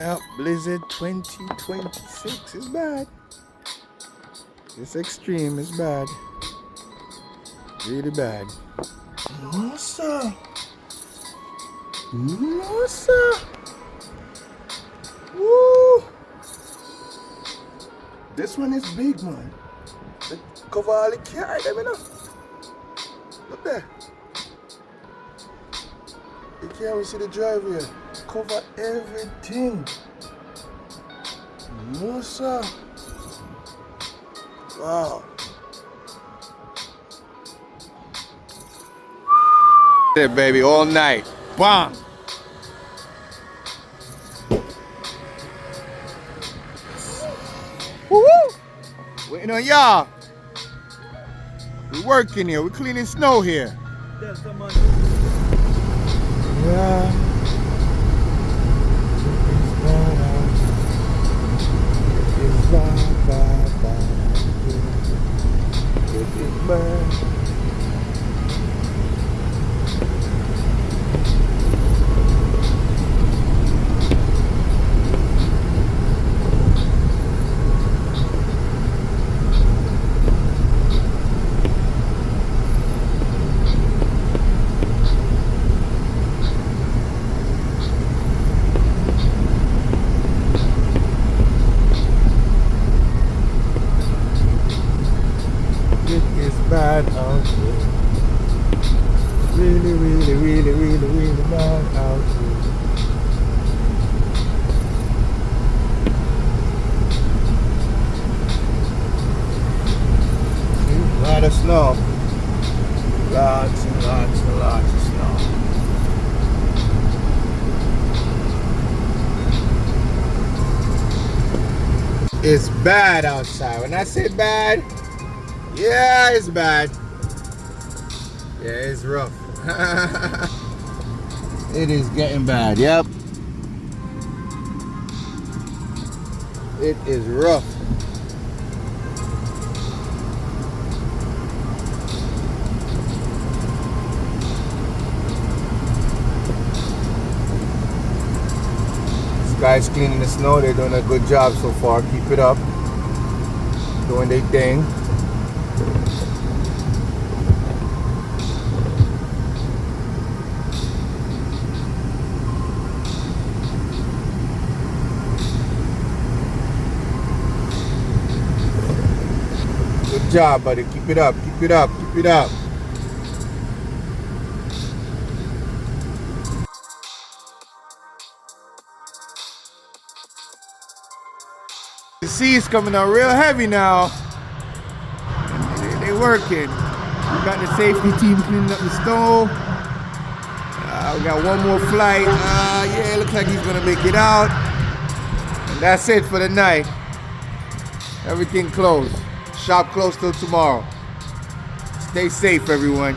Yep, Blizzard 2026 is bad. It's extreme, it's bad. Really bad. No, sir. No, sir. Woo! This one is big, man. They cover all the car, them, you know. Look there. You can't even see the driver here. Cover everything. No, sir. Wow. There, baby, all night. Bam. Woo-hoo! Waiting on y'all. We working here. We cleaning snow here. Yeah. Bad out here. Really, really, really, really, really bad out here. A lot of snow. Lots and lots and lots of snow. It's bad outside. When I say bad, yeah, it's bad. Yeah, it's rough. It is getting bad, yep. It is rough. This guy's cleaning the snow. They're doing a good job so far. Keep it up. Doing their thing. Good job, buddy. Keep it up. Keep it up. Keep it up. The sea is coming out real heavy now. They working. We got the safety team cleaning up the snow. We got one more flight. Yeah, it looks like he's gonna make it out. And that's it for the night. Everything closed. Shop closed till tomorrow. Stay safe, everyone.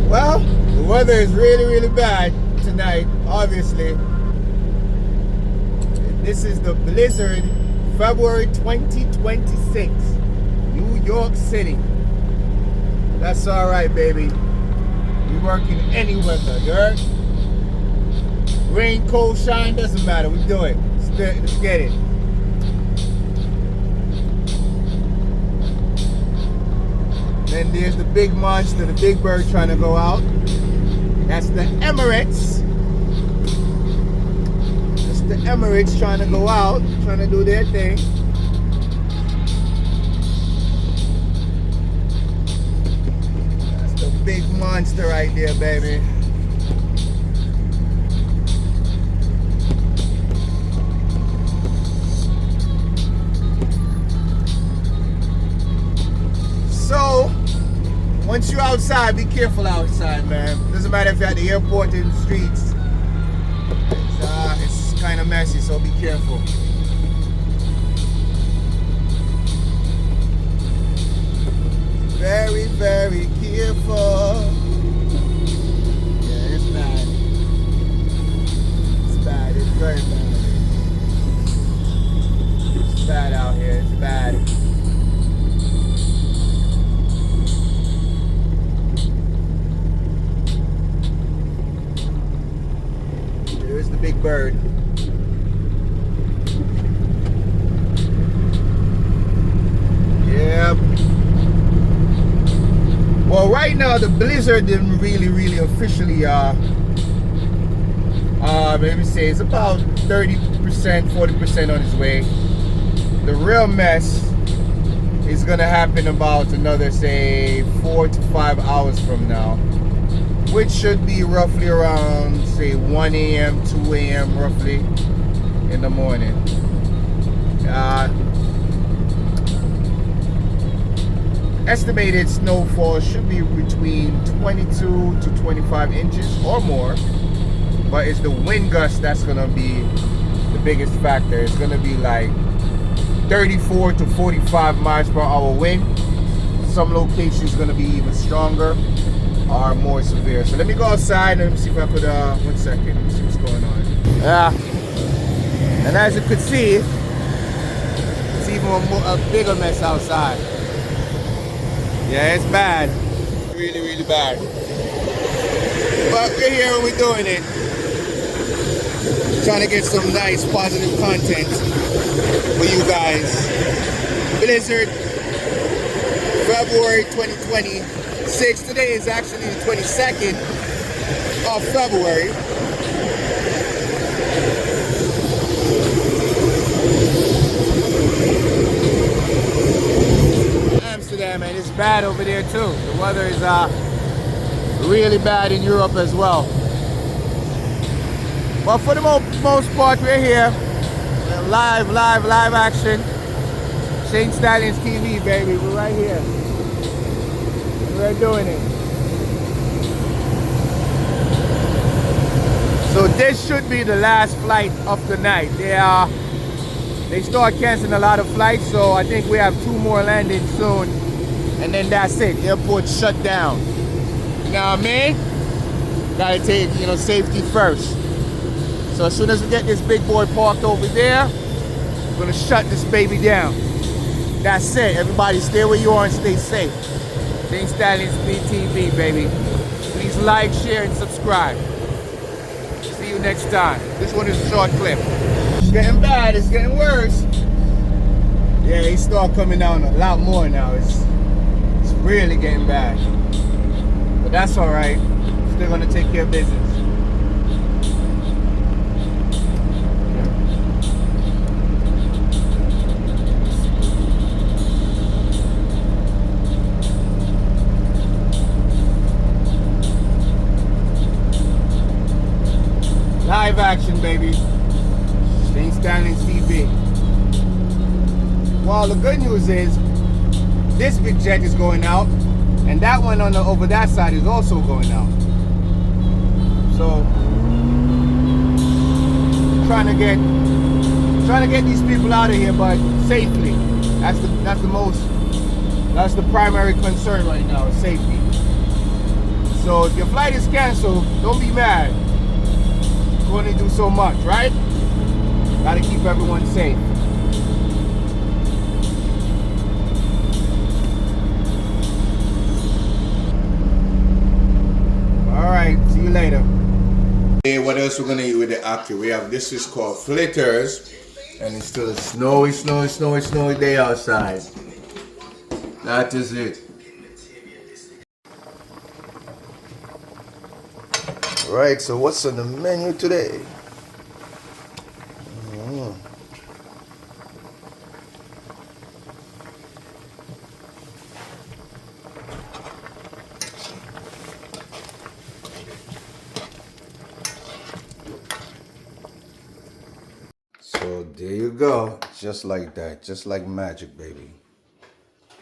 The weather is really, really bad tonight, obviously. This is the Blizzard, February 2026, New York City. That's all right, baby. We work in any weather, you heard? Rain, cold, shine, doesn't matter. We do it. Let's get it. Then there's the big monster, the big bird trying to go out. That's the Emirates. That's the Emirates trying to go out, trying to do their thing. That's the big monster right there, baby. So, once you're outside, be careful outside, man. Doesn't matter if you're at the airport, in the streets. messy, so be careful. Very, very careful. Yeah, it's bad. It's bad. It's very bad. It's bad out here. It's bad. There's the big bird. Yep. Well, right now the blizzard didn't really officially maybe say it's about 30%, 40% on its way. The real mess is gonna happen about another, say, 4 to 5 hours from now, which should be roughly around, say, 1 a.m., 2 a.m. roughly in the morning. Estimated snowfall should be between 22 to 25 inches or more, but it's the wind gust that's gonna be the biggest factor. It's gonna be like 34 to 45 miles per hour wind. Some locations gonna be even stronger or more severe. So let me go outside and see if I could, 1 second, let me see what's going on. Yeah, and as you could see, it's even a bigger mess outside. Yeah, it's bad. Really bad. But we're here and we're doing it. Trying to get some nice positive content for you guys. Blizzard, February 2026. Today is actually the 22nd of February. Amsterdam, and it's bad over there too. The weather is really bad in Europe as well. But for the most part, we're here. Live action. Shane Stallions TV, baby. We're right here. We're doing it. So this should be the last flight of the night. They start canceling a lot of flights, so I think we have 2 more landings soon. And then that's it. Airport shut down. You know what I mean? Gotta take, safety first. So as soon as we get this big boy parked over there, we're gonna shut this baby down. That's it. Everybody stay where you are and stay safe. Shane Stallions TV, baby. Please like, share, and subscribe. See you next time. This one is a short clip. It's getting bad. It's getting worse. Yeah, he start coming down a lot more now. It's really getting bad. But that's all right. Still gonna take care of business. Live action, baby. Shane Stallions TV. Well, the good news is this big jet is going out, and that one over that side is also going out. So trying to get these people out of here, but safely. That's the primary concern right now, is safety. So if your flight is canceled, don't be mad. You only do so much, right? Gotta keep everyone safe. Alright, see you later. Hey, what else we're gonna eat with the Aki? This is called flitters, and it's still a snowy day outside. That is it. Right, so what's on the menu today? So there you go, just like that, just like magic, baby.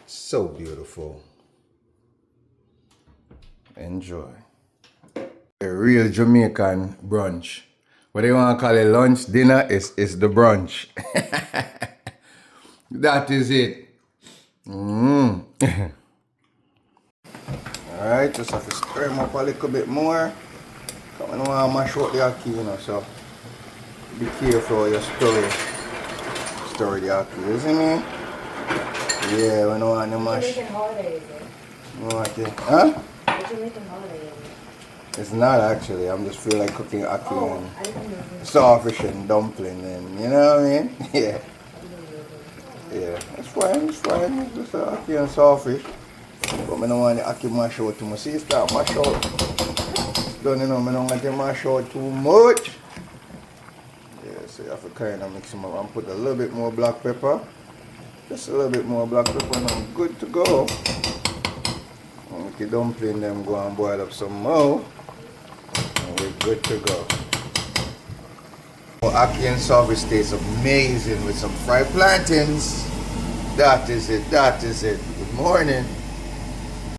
So beautiful. Enjoy. A real Jamaican brunch. What do you want to call it? Lunch, dinner? It's the brunch. That is it. Alright, just have to stir them up a little bit more. Because I don't want to mash out the ackee, you know, so be careful how you stir the ackee, you see me? Yeah, we don't want to mash. What you making holiday, is it? Huh? What you making holiday, is it? It's not actually, I'm just feel like cooking ackee and sawfish and dumpling and, you know what I mean? Yeah. Yeah, it's fine, just ackee and sawfish. But I don't want the ackee mash out too much. See, it start mash out. It's done, you know, I don't want to mash out too much. Yeah, so you have to kind of mix them up and put a little bit more black pepper. Just a little bit more black pepper and I'm good to go. And make the dumpling them go and boil up some more. And we're good to go. Ackee and sawfish tastes amazing with some fried plantains. That is it, that is it. Good morning.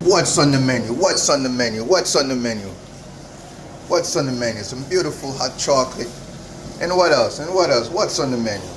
What's on the menu? What's on the menu? What's on the menu? What's on the menu? Some beautiful hot chocolate. And what else? And what else? What's on the menu?